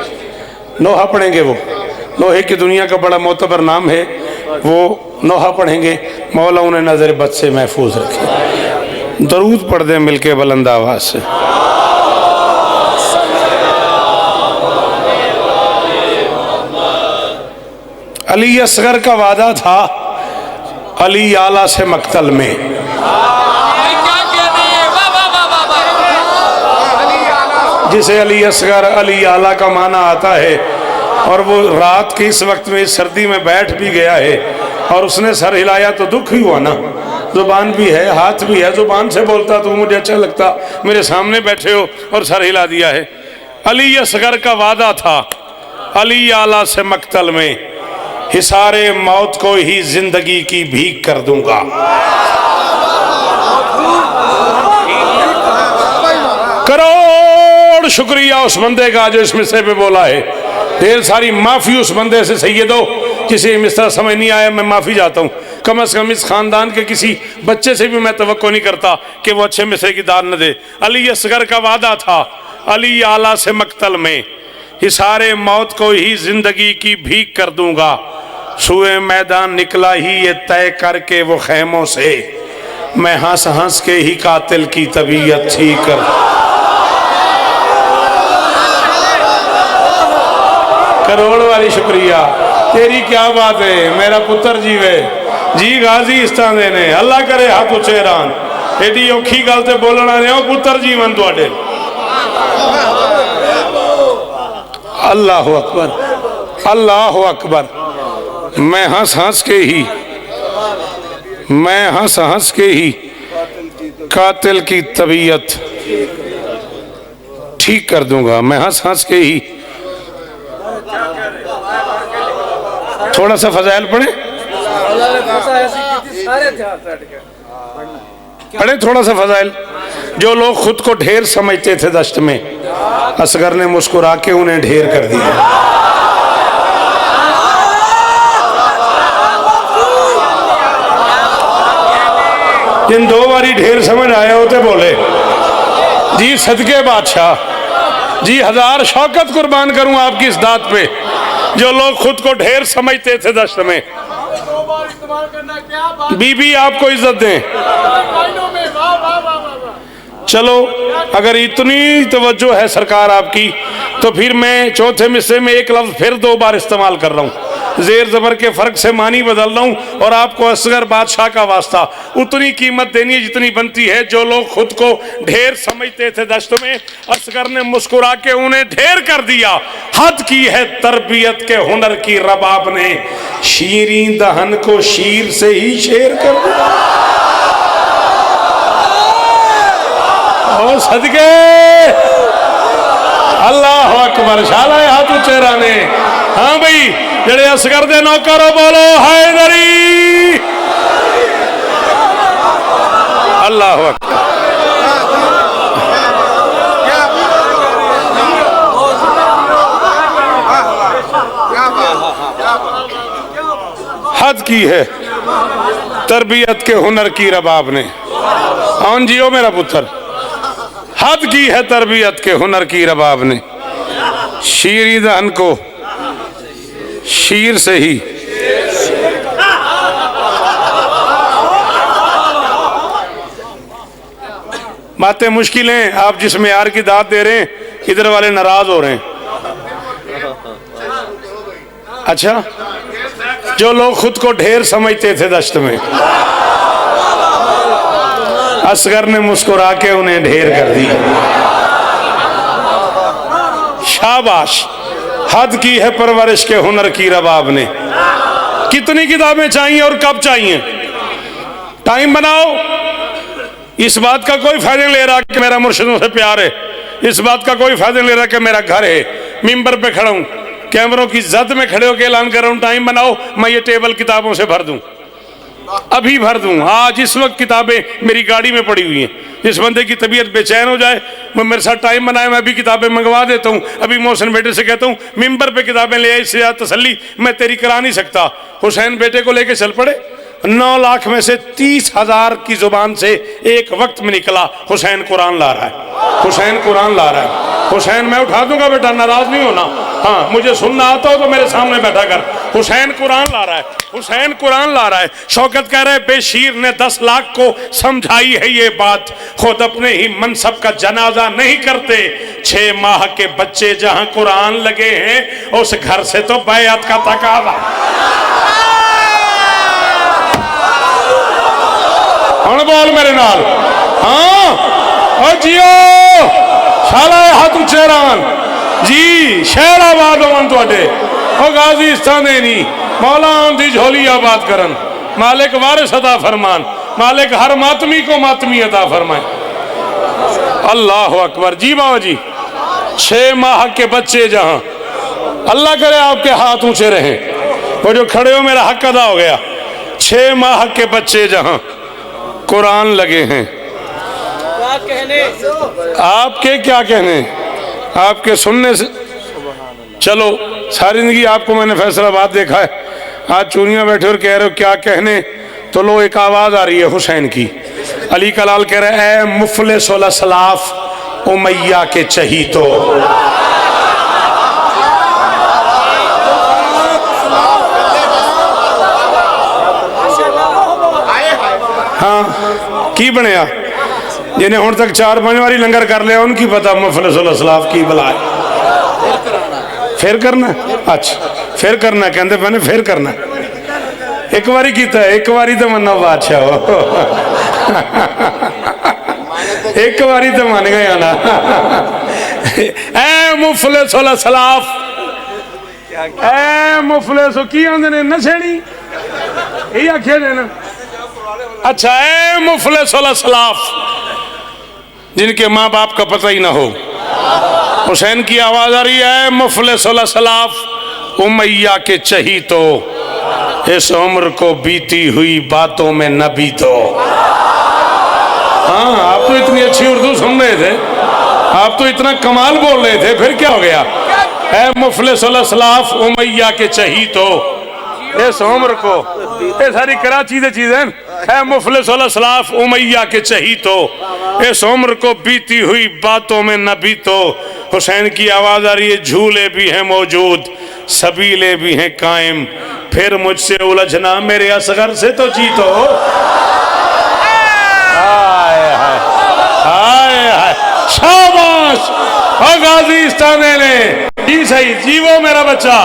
नोहा पढ़ेंगे वो। नोहे की दुनिया का बड़ा मोतबर नाम है, वो नोहा पढ़ेंगे। मौला उन्हें नजर बद से महफूज रखे। दरूद पढ़ दें मिलके बुलंद आवाज से। अली असगर का वादा था अली आला से मक्तल में। जिसे अली असगर अली आला का माना आता है, और वो रात के इस वक्त में इस सर्दी में बैठ भी गया है और उसने सर हिलाया तो दुख ही हुआ ना। जुबान भी है, हाथ भी है, जुबान से बोलता तो मुझे अच्छा लगता, मेरे सामने बैठे हो और सर हिला दिया है। अली असगर का वादा था अली आला से मक्तल में, हिसारे मौत को ही जिंदगी की भीख कर दूंगा। करोड़ शुक्रिया उस बंदे का जो इस मिसरे पे बोला है। ढेर सारी माफी उस बंदे से सैयदो, जिसे मिसरा समझ नहीं आया मैं माफी चाहता हूँ। कम से कम इस खानदान के किसी बच्चे से भी मैं तवक्को नहीं करता कि वो अच्छे मिसरे की दाद न दे। अली असगर का वादा था अली आला से मक्तल में, हिसारे मौत को ही जिंदगी की भीख कर दूंगा। सुए मैदान निकला ही ये तय करके वो खैमों से, मैं हंस हंस के ही कातिल की तबीयत ठीक कर। करोड़ वाली शुक्रिया तेरी, क्या बात है। मेरा पुत्र जीवे जी गाजी इस तरह देने, अल्लाह करे हाथ उचे रान। एडी औखी गल ते बोलना ने पुत्र जीवन तुहाडे। अल्लाह अकबर, अल्लाह अकबर। मैं हंस हंस के ही, मैं हंस हंस के ही कातिल की तबीयत ठीक कर दूंगा। मैं हंस हंस के ही। थोड़ा सा फजाइल पढ़े, पढ़े थोड़ा सा फजाइल। जो लोग खुद को ढेर समझते थे दश्त में, असगर ने मुस्कुरा के उन्हें ढेर कर दिया। जिन दो बारी ढेर समझ आए होते बोले जी सदके बादशाह जी, हजार शौकत कुर्बान करूं आपकी इस दात पे। जो लोग खुद को ढेर समझते थे दश्त में। बीबी आपको इज्जत दें। चलो अगर इतनी तवज्जो है सरकार आपकी, तो फिर मैं चौथे मिसरे में एक लफ्ज फिर 2 बार इस्तेमाल कर रहा हूँ, जेर जबर के फर्क से मानी बदल रहा हूँ, और आपको असगर बादशाह का वास्ता उतनी कीमत देनी है जितनी बनती है। जो लोग खुद को ढेर समझते थे दश्त में, असगर ने मुस्कुरा के उन्हें ढेर कर दिया। हद की है तरबियत के हुनर की रबाब ने, शीरी दहन को शीर से ही शेर कर दिया। ओ सदके अल्लाह अकबर, शाला हाथ ऊंचे रहने। हाँ भाई, जेड़े असगर दे नौकरो बोलो हैदरी। अल्लाह अकबर। हद की है तरबियत के हुनर की रबाब ने। आन जियो मेरा पुत्र, हद की है तरबियत के हुनर की रबाब ने, शीरी दहन को शीर से ही। बातें मुश्किल हैं, आप जिस मेयार की दाद दे रहे हैं इधर वाले नाराज हो रहे हैं। अच्छा, जो लोग खुद को ढेर समझते थे दश्त में, असगर ने मुस्कुरा के उन्हें ढेर कर दिया। शाबाश, हद की है परवरिश के हुनर की रबाब ने। कितनी किताबें चाहिए और कब चाहिए? टाइम बनाओ। इस बात का कोई फायदा नहीं ले रहा कि मेरा मुर्शिदों से प्यार है, इस बात का कोई फायदा नहीं ले रहा कि मेरा घर है, मिंबर पे खड़ा हूं, कैमरों की जद में खड़े होकर ऐलान कर रहा हूं टाइम बनाओ, मैं ये टेबल किताबों से भर दूं, अभी भर दूं। आज इस वक्त किताबें मेरी गाड़ी में पड़ी हुई हैं। जिस बंदे की तबीयत बेचैन हो जाए, वो मेरे साथ टाइम बनाए, मैं अभी किताबें मंगवा देता हूँ। अभी मोहसिन बेटे से कहता हूँ मिंबर पे किताबें ले आए, इससे ज्यादा तसल्ली मैं तेरी करा नहीं सकता। हुसैन बेटे को लेके चल पड़े। 9 लाख में से 30,000 की जुबान से एक वक्त में निकला हुसैन कुरान ला रहा है, हुसैन कुरान ला रहा है। हुसैन मैं उठा दूंगा बेटा, नाराज नहीं होना। हाँ, मुझे सुनना आता हो तो मेरे सामने बैठा कर। हुसैन कुरान ला रहा है, हुसैन कुरान ला रहा है। शौकत कह रहा है बेशीर ने 10 लाख को समझाई है ये बात, खुद अपने ही मनसब का जनाजा नहीं करते। 6 माह के बच्चे जहां कुरान लगे हैं, उस घर से तो बैअत का तकाजा। बोल मेरे नाल। हाँ और जियो शाला हाथ उच्चे रान जी, शहर आबाद होवन तुहाडे, ओ गाजीस्तान दे नी मौला दी झोली आबाद करन। मालिक वारिस अता फरमान, मालिक हर मातमी को मातमी अता फरमाए। अल्लाह अकबर। जी बाबा जी, 6 माह के बच्चे जहां, अल्लाह करे आपके हाथ ऊंचे रहे। वो जो खड़े हो मेरा हक अदा हो गया। 6 माह के बच्चे जहां कुरान लगे हैं, क्या कहने आपके क्या कहने, आपके सुनने से। चलो सारी जिंदगी आपको मैंने फैसलाबाद देखा है, आज चूनिया बैठे और कह रहे हो क्या कहने, तो लो एक आवाज आ रही है हुसैन की। अली कलाल कह रहे हैं ए मुफलिसुल असलाफ उमैया के चहीतो। हाँ की बनया, जिन्हें हुण तक 4-5 बारी लंगर कर लिया उनकी पता मुफलिसुल असलाफ की भला है। फिर करना, अच्छा फिर करना, कहते मैंने फिर करना। एक बारी कीता, एक बारी तो मन्ना बादशाह हो, एक बारी तो मान गया ना। ए मुफलिसुल असलाफ, ए मुफलिस की आंदे ने नशेड़ी, यही आखे देना। अच्छा, ए मुफलिसुल असलाफ, जिनके माँ बाप का पता ही ना हो। हुसैन की आवाज आ रही है मुफलिसुल असलाफ उमैया के चहीतो, इस उम्र को बीती हुई बातों में न बीतो। हाँ, आप तो इतनी अच्छी उर्दू सुन रहे थे, आप तो इतना कमाल बोल रहे थे, फिर क्या हो गया? ए मुफलिसुल असलाफ उमैया के चहीतो, इस उम्र को, ये सारी कराची से चीजें है मुफलिस उल असलाफ उमैया के चही तो इस उम्र को बीती हुई बातों में न बीतो। हुसैन की आवाज आ रही है, झूले भी हैं मौजूद सबीले भी हैं कायम, फिर मुझसे उलझना मेरे असगर से तो जीतो। हाय हाय हाय हाय, शाबाश और गाजी इस्ताने ने जी, सही जीवो मेरा बच्चा।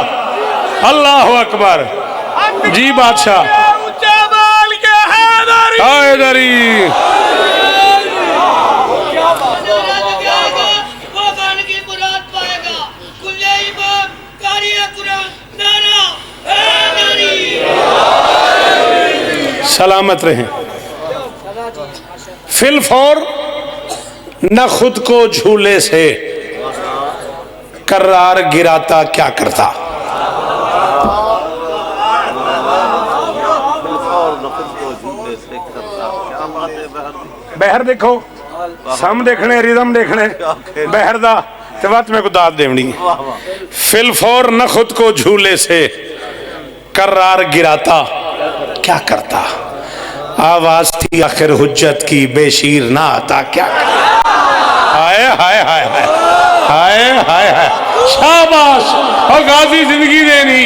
अल्लाह अकबर जी बादशाह हैदरी। सलामत रहें। फिलफौर न खुद को झूले से कर्रार गिराता क्या करता। बहर देखो, सम देखने रिदम देखने बहर दा ते वत में को दाद देवनी। फिलफौर न खुद को झूले से कर्रार गिराता क्या करता। आवाज थी आखिर हुज्जत की बेशीर ना आता क्या करता। हाय हाय हाय हाय हाय हाय हाय, शाबाश और गाजी जिंदगी देनी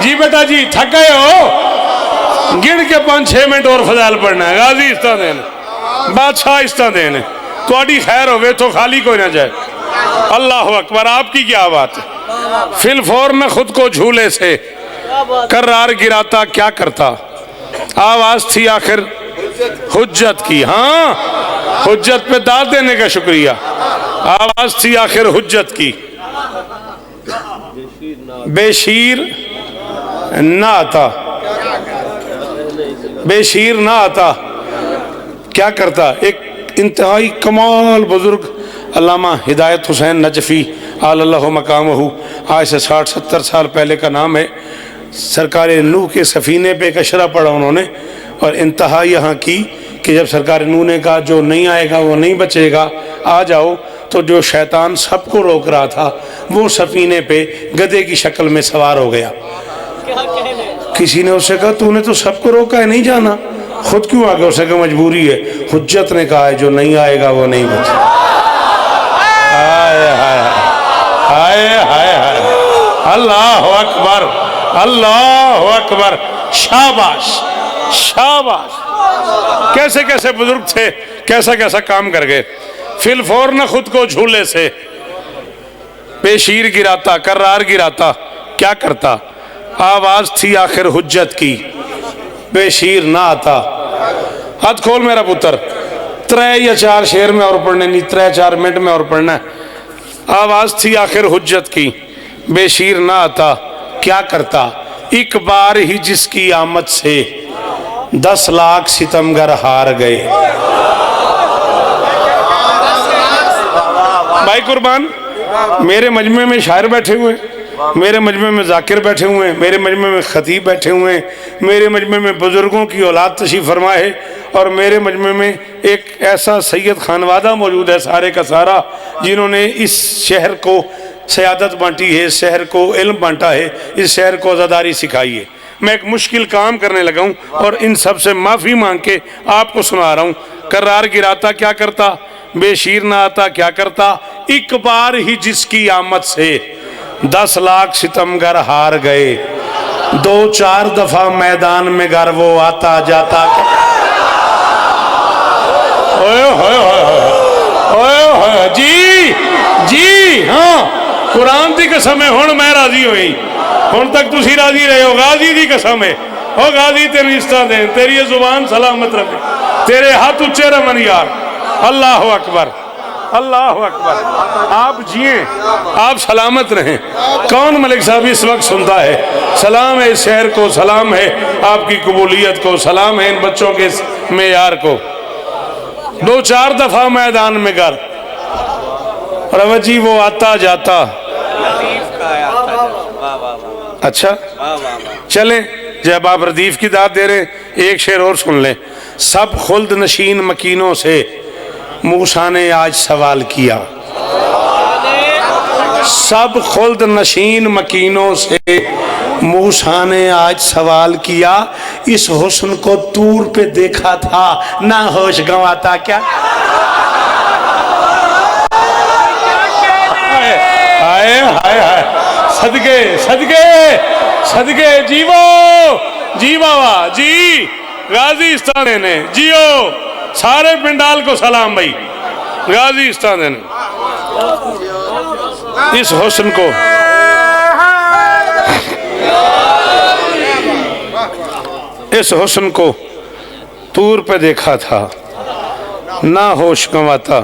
जी। बेटा जी थक गए हो, गिन के 5-6 मिनट और फजाइल पढ़ना है। गाजी इस तरह देने, बादशाह इस तरह देने, थोड़ी खैर होवे तो खाली कोई ना जाए। अल्लाह अकबर, आपकी क्या बात है। फिलफौर न खुद को झूले से कर्रार गिराता क्या करता। आवाज थी आखिर हुज्जत की, हाँ हुज्जत पे दाद देने का शुक्रिया। आवाज थी आखिर हुज्जत की, बेशीर ना आता, बेशीर ना आता क्या करता। एक इंतहाई कमाल बुजुर्ग अल्लामा हिदायत हुसैन नजफी आलल्लाहु मकामहू, आज से 60-70 साल पहले का नाम है। सरकार नूह के सफ़ीने पे एक अशरा पढ़ा उन्होंने और इंतहा यहाँ की कि जब सरकार नूह ने कहा जो नहीं आएगा वो नहीं बचेगा, आ जाओ, तो जो शैतान सबको रोक रहा था वो सफ़ीने पे गधे की शक्ल में सवार हो गया। किसी ने उससे कहा तूने तो सबको रोका है, नहीं जाना, खुद क्यों आ गया। उससे कहा मजबूरी है। हुज्जत ने कहा है जो नहीं आएगा वो नहीं बचेगा। हाय हाय हाय हाय हाय, अल्लाह अकबर अल्लाह अकबर, शाबाश शाबाश। कैसे कैसे बुजुर्ग थे, कैसा कैसा काम कर गए। फिलफौर न खुद को झूले से बेशीर गिराता कर्रार गिराता क्या करता। आवाज थी आखिर हुज्जत की, बेशीर ना आता। हाथ खोल मेरा पुत्र, 3 या 4 शेर में और पढ़ने नहीं, 3-4 मिनट में और पढ़ना है। आवाज थी आखिर हुज्जत की, बेशीर ना आता क्या करता। एक बार ही जिसकी आमद से 10 लाख सितमगर हार गए। भाई कुर्बान, मेरे मजमे में शायर बैठे हुए, मेरे मजमे में जाकिर बैठे हुए हैं, मेरे मजमे में खतीब बैठे हुए हैं, मेरे मजमे में बुजुर्गों की औलाद तशरीफ फरमा है, और मेरे मजमे में एक ऐसा सैयद खानवादा मौजूद है सारे का सारा, जिन्होंने इस शहर को सयादत बांटी है, इस शहर को इल्म बांटा है, इस शहर को आज़ादारी सिखाई है। मैं एक मुश्किल काम करने लगा हूँ और इन सब से माफ़ी मांग के आपको सुना रहा हूँ। कर्रार गिराता क्या करता, बेशीर ना आता क्या करता। एक बार ही जिसकी आमद से 10 लाख सितमगर हार गए, 2-4 दफा मैदान में गर वो आता जाता। ओए होए होए होए, जी जी हाँ, कुरान की कसम है, हुण मैं राजी हुई, हुण तक तुसी राजी रहे हो। गाजी की कसम है, ओ गाजी तेरी रिश्ता दे, तेरी जुबान सलामत रहे, तेरे हाथ ऊंचे रमन यार। अल्लाह अकबर अल्लाह अकबर। आप जिए, आप सलामत रहें। कौन मलिक साहब इस वक्त सुनता है? सलाम है इस शहर को, सलाम है आपकी कबूलियत को, सलाम है इन बच्चों के मेयार को। 2-4 दफा मैदान में गर रवजी वो आता जाता। अच्छा चलें, जब आप रदीफ की दाद दे रहे, एक शेर और सुन लें। सब खुल्द नशीन मकीनों से मूसा ने आज सवाल किया। सब खुल्द नशीन मकीनों से मूसा ने आज सवाल किया, इस हुस्न को तूर पे देखा था, ना होश गंवाता क्या? हाय हाय हाय, सदके सदके सदके, जीवो जी बाबा जी, गाजी इस्तान ने जियो, सारे पिंडाल को सलाम भाई, गाजी इस्तान ने इस हुस्न को, इस हुस्न को तूर पे देखा था, ना होश गंवाता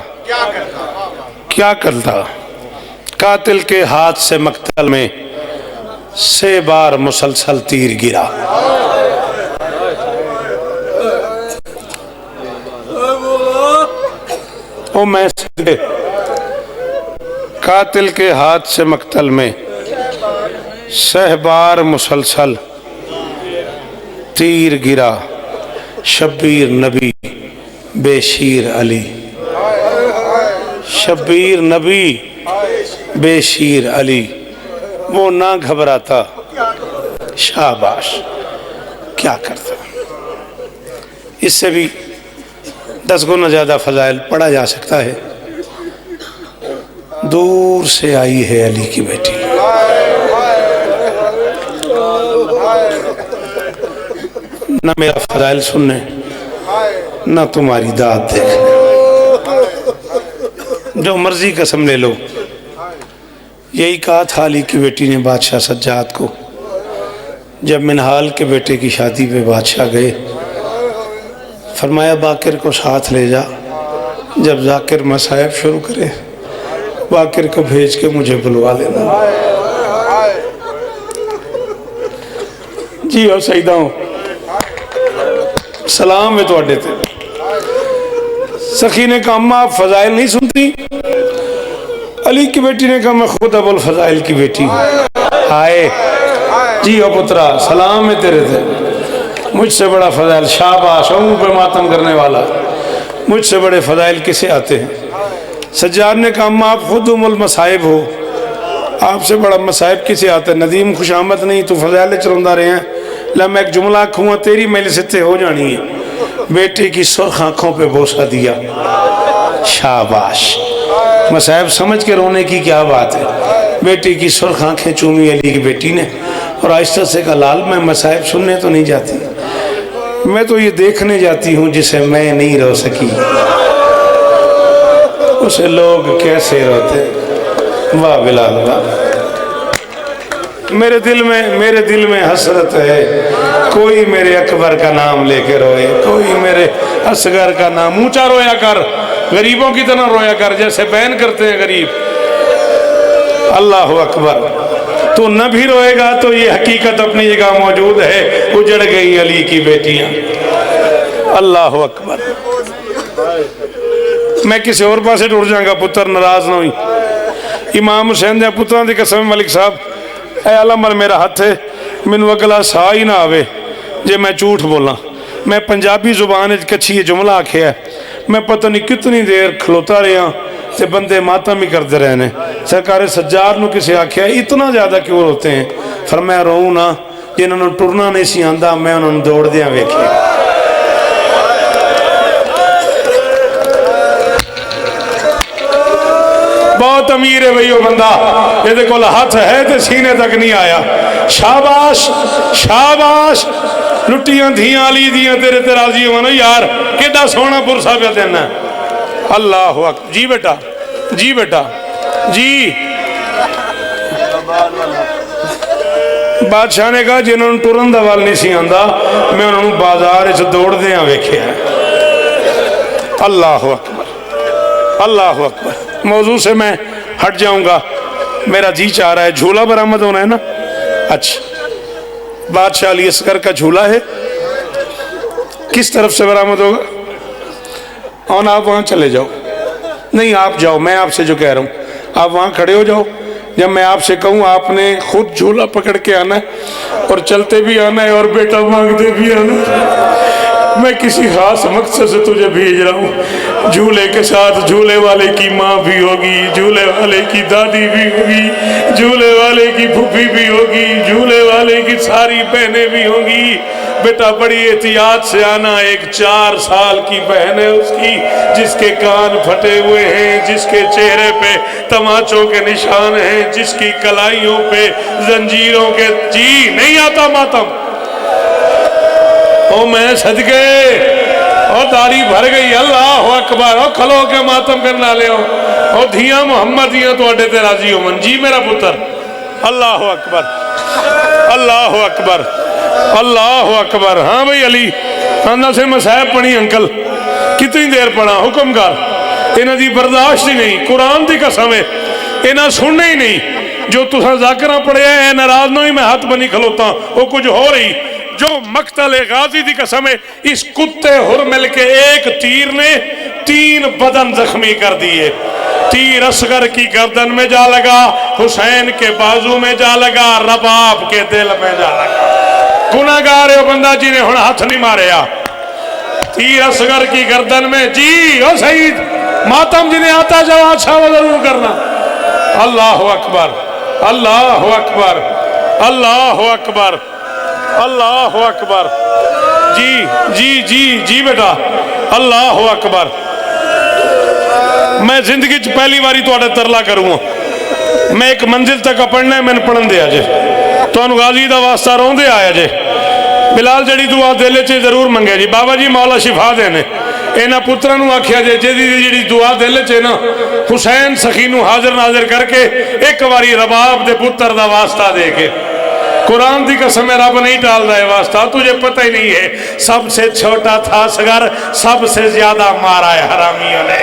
क्या करता? कातिल के हाथ से मक्तल में से बार मुसलसल तीर गिरा। ओ मैं कातिल के हाथ से मक्तल में सहबार मुसलसल तीर गिरा। शब्बीर नबी बेशीर अली, शब्बीर नबी बेशीर अली, वो ना घबराता, शाबाश, क्या करता। इससे भी 10 गुना ज्यादा फजाइल पढ़ा जा सकता है। दूर से आई है अली की बेटी, ना मेरा फजाइल सुनने, ना तुम्हारी दाद देखने। जो मर्जी कसम ले लो, यही कहा था अली की बेटी ने बादशाह सज्जाद को जब मिनहाल के बेटे की शादी पे बादशाह गए। फरमाया बाकिर को साथ ले जा, जब जाकिर मसाइब शुरू करे बाकिर को भेज के मुझे बुलवा लेना। जी हो सईदा हूँ, सलाम है तुहाडे ते। सखी ने कहा अम्मा आप फजाइल नहीं सुनती? अली की बेटी ने कहा मैं खुद अबुल फजाइल की बेटी हूँ। हाय जी हो पुत्रा, सलाम है तेरे थे। मुझसे बड़ा फजाइल, शाबाश, मुँह पे मातम करने वाला, मुझसे बड़े फजाइल किसे आते हैं? सज्जाद ने कहा अम्मा आप खुद उमुल मसाइब हो, आपसे बड़ा मसाइब किसे आता है? नदीम खुशामद नहीं तू फजाइल चलाता रहे हैं। ला मैं एक जुमला खुआ तेरी मेल से हो जानी है। बेटे की सुर्ख आंखों पे बोसा दिया, शाबाश, मसाइब समझ के रोने की क्या बात है। बेटी की सुर्ख आंखें चूमी अली की बेटी ने और आहिस्ता से कहा लाल मैं मसाइब सुनने तो नहीं जाती, मैं तो ये देखने जाती हूँ जिसे मैं नहीं रो सकी, उसे लोग कैसे रोते। वाह बिलाल वाह, मेरे दिल में हसरत है, कोई मेरे अकबर का नाम लेके रोए, कोई मेरे असगर का नाम। ऊंचा रोया कर, गरीबों की तरह रोया कर, जैसे बैन करते हैं गरीब। अल्लाह अकबर। तो न भी रोएगा तो ये हकीकत अपनी जगह मौजूद है, उजड़ गई अली की बेटियां। अल्लाह अकबर। मैं किसी और पासे टुर जाऊंगा, पुत्र नाराज ना हुई। इमाम हुसैन दे पुत्रां दी कसम मलिक साहब, ऐ अलमर मेरा हथ है, मैनू अगला सा ही ना आवे जे मैं झूठ बोला। मैं पंजाबी जुबान कच्छी जुमला आखिया, मैं पता नहीं कितनी देर खलोता रहा ते बंदे मातम ही करते रहे ने। सरकार सज्जाद नूं किसी आखिया इतना ज़्यादा क्यों रोते हैं? फरमाया रो ना, जिन्होंने टुरना नहीं सी आंदा मैं उन्होंने दौड़दियां वेखिया। बहुत अमीर है भाई वो बंदा, ये कोल हथ है तो सीने तक नहीं आया। शाबाश शाबाश, लुटियां धियां अली दियां तेरे ते राजी हो ना यार, केडा सोहना पुरसा पे देना। अल्लाह अकबर। जी बेटा, जी बेटा जी। बादशाह ने कहा जिन्होंने टुरन दा वल नहीं सी आंदा मैं उन्होंने बाजार च दौड़दे वेखिया। अल्लाह अकबर, अल्लाह अकबर। मौजू से मैं हट जाऊंगा, मेरा जी चाह रहा है, झूला बरामद होना है ना। अच्छा, बादशाह अली असगर का झूला है, किस तरफ से बरामद होगा? और आप वहां चले जाओ। नहीं आप जाओ, मैं आपसे जो कह रहा हूं आप वहां खड़े हो जाओ। जब मैं आपसे कहूं आपने खुद झूला पकड़ के आना है और चलते भी आना है और बेटा मांगते भी आना है। मैं किसी खास मकसद से तुझे भेज रहा हूँ। झूले के साथ झूले वाले की माँ भी होगी, झूले वाले की दादी भी होगी, झूले वाले की फूफी भी होगी, झूले वाले की सारी बहनें भी होंगी। बेटा बड़ी एहतियात से आना। एक 4 साल की बहन है उसकी, जिसके कान फटे हुए हैं, जिसके चेहरे पे तमाचों के निशान हैं, जिसकी कलाइयों पे जंजीरों के जी नहीं आता मातम। ओ मैं सदके और दाढ़ी भर गई। अल्लाह अकबर। और खलो के मातम करना ले और धिया मोहम्मद दिया तो अड्डे ते राजी हो मन जी मेरा पुत्र। अल्लाह अकबर, अल्लाह अकबर, अल्लाह अकबर। हाँ भाई अली आंदा से मैं साहब पढ़ी अंकल कितनी देर पढ़ा, हुक्म कर। इन्हां दी बर्दाश्त ही नहीं, कुरान की कसम है इन्हां सुनना ही नहीं। जो तुसा जाकरा पढ़िया है नाराज ना ही मैं हाथ बनी खलोता, वो कुछ हो रही। जो मक्तल गाजी की कसम है, इस कुत्ते हुर मिल के एक तीर ने 3 बदन जख्मी कर दिए। तीर असगर की गर्दन में जा लगा, हुसैन के बाजू में जा लगा, रबाब के दिल में जा लगा। गुनाहगार है बंदा जी ने हुण हाथ नहीं मारिया। तीर असगर की गर्दन में जी। ओ शहीद मातम जी ने आता जाओ अच्छा वो जरूर करना। अल्लाह अकबर, अल्लाह अकबर, अल्लाह अकबर, अल्लाह अकबर। जी जी जी जी बेटा अल्लाह अकबर। मैं जिंदगी च पहली बारी तुहाडा तरला करूँगा। मैं एक मंजिल तक पढ़ना है, मैंने पढ़न दिया जे तुहानू गाजी का वास्ता रोंदे आया जे। बिलाल जड़ी दुआ दिल च जरूर मंगे जी। बाबा जी मौला शिफा देने इन्होंने पुत्रों को आख्या जे जी दुआ दिल च ना हुसैन सखी नू हाजिर नाजिर करके एक बारी रबाब दे पुत्र दा वास्ता दे के। कुरान की कसम है रब नहीं टालता है वास्ता। तुझे पता ही नहीं है सबसे छोटा था असगर, सबसे ज्यादा मारा है हरामियों ने।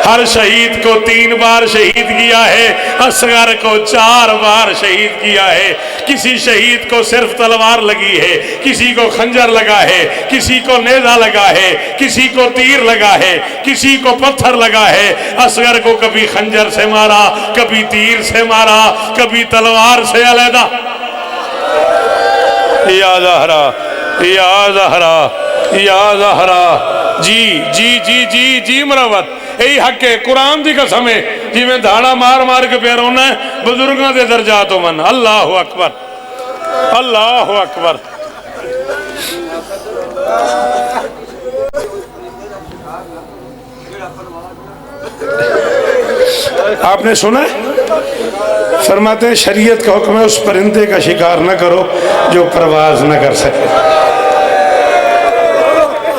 हर शहीद को 3 बार शहीद किया है, असगर को 4 बार शहीद किया है। किसी शहीद को सिर्फ तलवार लगी है, किसी को खंजर लगा है, किसी को नेजा लगा है, किसी को तीर लगा है, किसी को पत्थर लगा है। असगर को कभी खंजर से मारा, कभी तीर से मारा, कभी तलवार से अलहदा। या ज़हरा, या ज़हरा, या ज़हरा। जी जी जी जी जी मरावत यही हक है। कुरान की कसम है जिमें धाड़ा मार मार के प्यार होना है बुजुर्गों के दर्जात हो मन। अल्लाह अकबर, अल्लाह अकबर। आपने सुना है फरमाते हैं शरीयत का हुक्म है उस परिंदे का शिकार न करो जो परवाज न कर सके।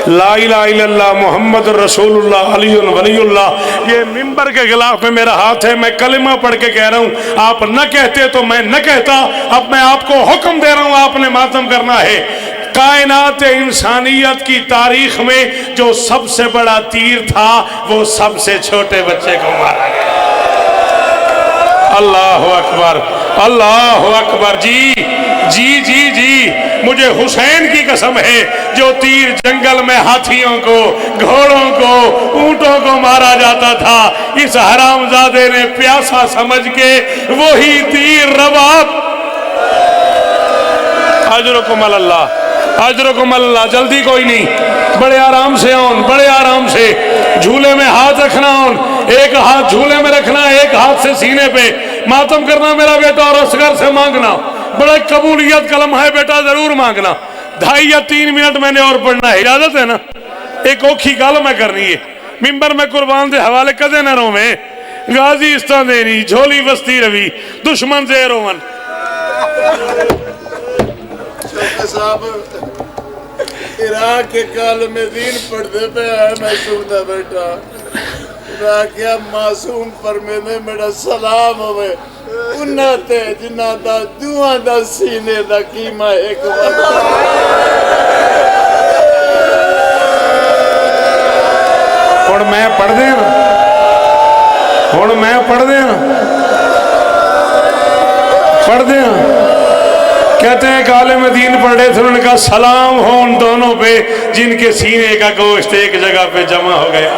ला इलाहा इल्लल्लाह मुहम्मद रसूलुल्लाह अलीयुन वलीयुल्लाह। ये मिंबर के खिलाफ में मेरा हाथ है, मैं कलिमा पढ़ के कह रहा हूँ। आप न कहते तो मैं न कहता। अब मैं आपको हुक्म दे रहा हूँ, आपने मातम करना है। कायनात इंसानियत की तारीख में जो सबसे बड़ा तीर था वो सबसे छोटे बच्चे को मारा गया। अल्लाह अकबर, अल्लाह अकबर। जी जी जी जी मुझे हुसैन की कसम है जो तीर जंगल में हाथियों को, घोड़ों को, ऊंटों को मारा जाता था, इस हरामजादे ने प्यासा समझ के वही तीर रबाब। अजरुकुम अल्लाह, अजरुकुम अल्लाह। जल्दी कोई नहीं, बड़े आराम से आउन, बड़े आराम से। झूले में हाथ रखना आउन, एक हाथ झूले में रखना, एक हाथ से सीने पे मातम करना मेरा बेटा, और असगर से मांगना। बड़ा कबूलियत कलम है बेटा, जरूर मांगना। 2.5 या 3 मिनट मैंने और पढ़ना है, इजाजत है ना। एक औखी गल मैं करनी है, मिंबर में कुर्बान के हवाले कदे न रोवे। गाजी इस्ता देनी झोली बस्ती रवि दुश्मन से रोवन। इराक के काल में दीन पढ़ते पे है, मैं सुनता बेटा। क्या मासूम पर मैंने मेरा सलाम होवे उन्नाते जिन्ना दा दुआ दा सीने दा कीमा एक और मैं पढ़ दे ना, और मैं पढ़ दे ना, पढ़ दे ना। कहते हैं काले में दीन पढ़े थे, उनका सलाम हो उन दोनों पे जिनके सीने का गोश्त एक जगह पे जमा हो गया।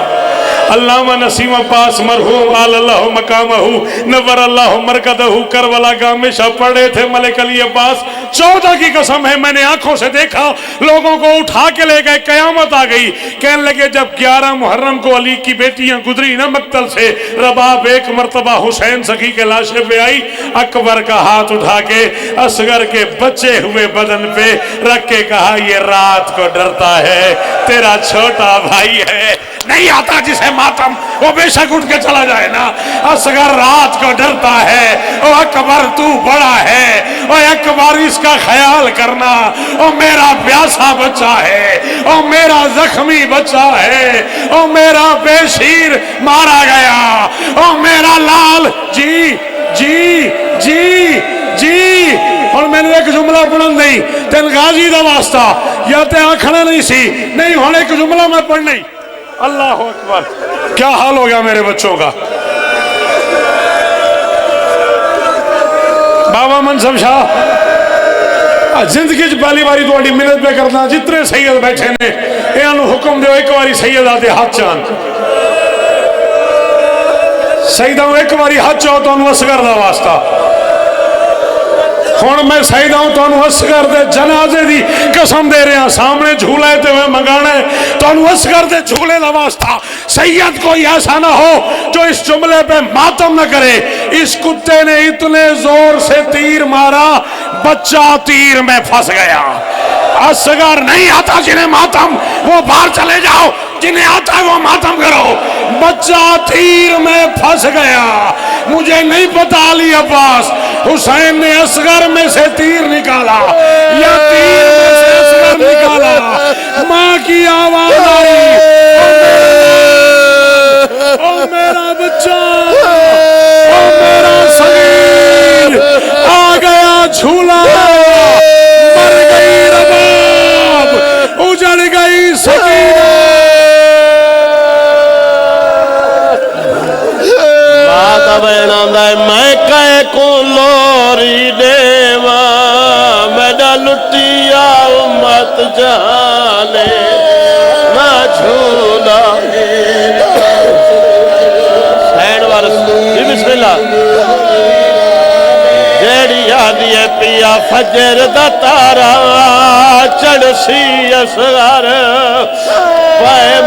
अल्लामा नसीम अब्बास मरहूम अल्लाह मकामहू नव्वर अल्लाह मरकदहू करबला का हमेशा पढ़े थे। मलिक अली अब्बास 14 की कसम है, मैंने आंखों से देखा, लोगों को उठा के ले गए, कयामत आ गई। कहने लगे जब 11 मुहर्रम को अली की बेटियां गुजरी ना मक्तल से, रबाब एक मर्तबा हुसैन सखी के लाशे पे आई, अकबर का हाथ उठा के असगर के बचे हुए बदन पे रख के कहा ये रात को डरता है, तेरा छोटा भाई है, नहीं आता जिसे मातम वो बेशक उठ के चला जाए ना, असगर रात को डरता है, ओ अकबर तू बड़ा है, ओ अकबर इसका ख्याल करना, ओ मेरा प्यासा बच्चा है, ओ मेरा जख्मी बच्चा है, ओ मेरा बेशीर मारा गया, ओ मेरा लाल जी जी जी जी। और मैंने एक जुमला पढ़न नहीं तेन गाजी का वास्ता या ते आखना नहीं सी, नहीं हुण एक जुमला मैं पढ़ना ही। अल्लाह अकबर, क्या हाल हो गया मेरे बच्चों का। बाबा मनसब शाह जिंदगी च पहली बारी थोड़ी मिन्नत पे करना, जितने सैयद बैठे ने इन्होंने हुक्म दो एक बारी सैयद आते हाथ चान, सईदा एक बारी हाथ चाहो तो असगर का वास्ता। हुण मैं सईदा तो असगर दे जनाजे की कसम दे रहा, सामने झूला तो मैं मंगाना है, तो असगर दे झूले का वास्ता। सैयद कोई ऐसा ना हो जो इस जुमले पे मातम न करे। इस कुत्ते ने इतने जोर से तीर मारा, बच्चा तीर में फंस गया। असगर नहीं आता जिन्हें मातम वो बाहर चले जाओ, जिन्हें आता है वो मातम करो। बच्चा तीर में फंस गया। मुझे नहीं पता अली अब्बास हुसैन ने असगर में से तीर निकाला या तीर में से असगर निकाला। माँ की आवाज आई, ओ मेरा बच्चा, ओ मेरा सगीर, आ गया झूला, मर गई रबाब, उजड़ गई सकीना। मैं कह को लोरी देवा, मेरा लुटिया मत जाने ना झूला। बिस्मिल्लाह जेड़ी आदि है पिया फजर दा तारा, चढ़सी असगर पाए